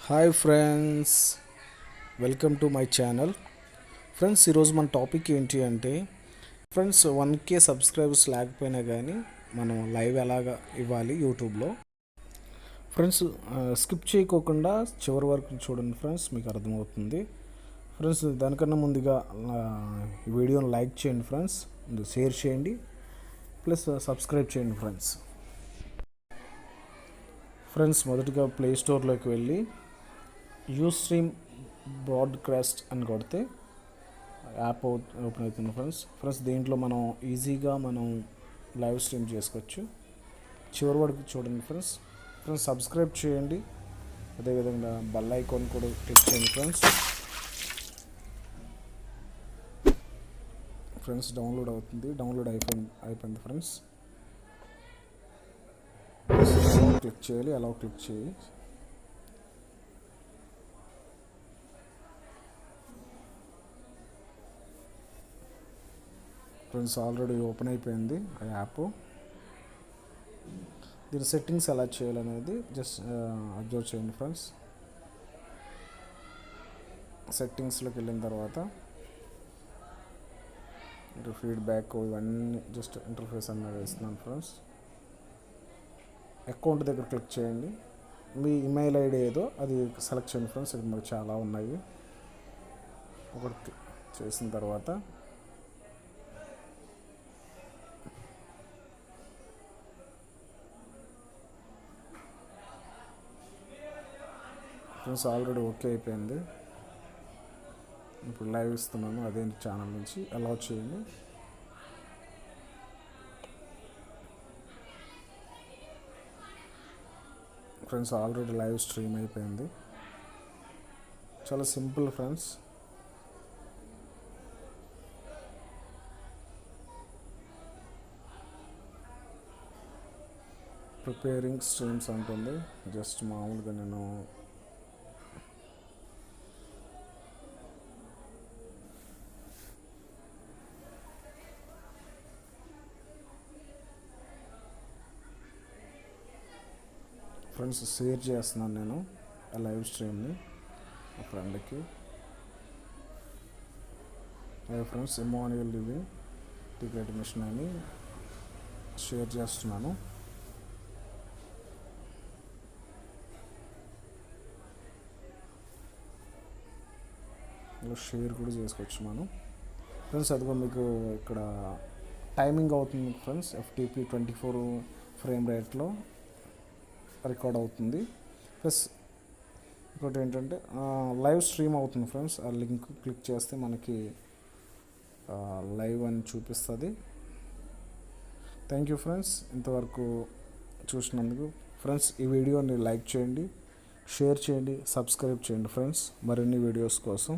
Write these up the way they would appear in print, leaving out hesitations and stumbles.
Hi friends, welcome to my channel. Friends, ఈరోజు మన topic ఏంటి అంటే ఫ్రెండ్స్ 1K సబ్స్క్రైబర్స్ లేకపోయినా కానీ మనం లైవ్ ఎలాగా ఇవ్వాలి యూట్యూబ్లో. ఫ్రెండ్స్, స్కిప్ చేయకోకుండా చివరి వరకు చూడండి ఫ్రెండ్స్, మీకు అర్థమవుతుంది. ఫ్రెండ్స్, దానికన్నా ముందుగా ఈ వీడియోని లైక్ చేయండి ఫ్రెండ్స్, షేర్ చేయండి, ప్లస్ సబ్స్క్రైబ్ చేయండి ఫ్రెండ్స్. ఫ్రెండ్స్, మొదటిగా ప్లే స్టోర్లోకి వెళ్ళి యూస్ట్రీమ్ బ్రాడ్కాస్ట్ అని కొడితే యాప్ ఓపెన్ అవుతుంది ఫ్రెండ్స్. దీంట్లో మనం ఈజీగా లైవ్ స్ట్రీమ్ చేసుకోవచ్చు. చివరి వరకు చూడండి ఫ్రెండ్స్. సబ్స్క్రైబ్ చేయండి, అదేవిధంగా బెల్ ఐకాన్ కూడా క్లిక్ చేయండి ఫ్రెండ్స్. డౌన్లోడ్ అవుతుంది, డౌన్లోడ్ అయిపోయింది ఫ్రెండ్స్. క్లిక్ చేయాలి, అలా క్లిక్ చేయి. ఫ్రెండ్స్, ఆల్రెడీ ఓపెన్ అయిపోయింది ఆ యాప్. దీని సెట్టింగ్స్ ఎలా చేయాలనేది జస్ట్ అబ్జర్వ్ చేయండి ఫ్రెండ్స్. సెట్టింగ్స్లోకి వెళ్ళిన తర్వాత ఫీడ్బ్యాక్ ఇవన్నీ జస్ట్ ఇంటర్ఫేస్ అన్నది వేస్తున్నాను ఫ్రెండ్స్. అకౌంట్ దగ్గర క్లిక్ చేయండి. మీ ఈమెయిల్ ఐడి ఏదో అది సెలెక్ట్ చేయండి ఫ్రెండ్స్. ఇక్కడ మనకు చాలా ఉన్నాయి. ఒకటి చేసిన తర్వాత ఫ్రెండ్స్ ఆల్రెడీ ఓకే అయిపోయింది. ఇప్పుడు లైవ్ ఇస్తున్నాను అదే ఛానల్ నుంచి. అలౌ చేయండి. ఫ్రెండ్స్, ఆల్రెడీ లైవ్ స్ట్రీమ్ అయిపోయింది. చాలా సింపుల్ ఫ్రెండ్స్. ప్రిపేరింగ్ స్ట్రీమ్స్ అంటుంది. జస్ట్ మామూలుగా నేను ఫ్రెండ్స్ షేర్ చేస్తున్నాను నేను ఆ లైవ్ స్ట్రీమ్ని మా ఫ్రెండ్కి. Friends, Emmanuel living ticket mission అని షేర్ చేస్తున్నాను. షేర్ కూడా చేసుకోవచ్చు మనం ఫ్రెండ్స్. అదిగో మీకు ఇక్కడ టైమింగ్ అవుతుంది ఫ్రెండ్స్. FTP 24 ఫ్రేమ్ రేట్లో రికార్డ్ అవుతుంది. ప్లస్ ఇంకోటి ఏంటంటే లైవ్ స్ట్రీమ్ అవుతుంది ఫ్రెండ్స్. ఆ లింక్ క్లిక్ చేస్తే మనకి లైవ్ అని చూపిస్తుంది. థ్యాంక్ యూ ఫ్రెండ్స్, ఇంతవరకు చూసినందుకు. ఫ్రెండ్స్, ఈ వీడియోని లైక్ చేయండి, షేర్ చేయండి, సబ్స్క్రైబ్ చేయండి ఫ్రెండ్స్, మరిన్ని వీడియోస్ కోసం.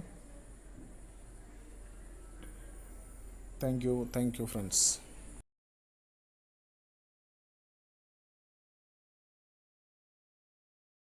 Thank you friends.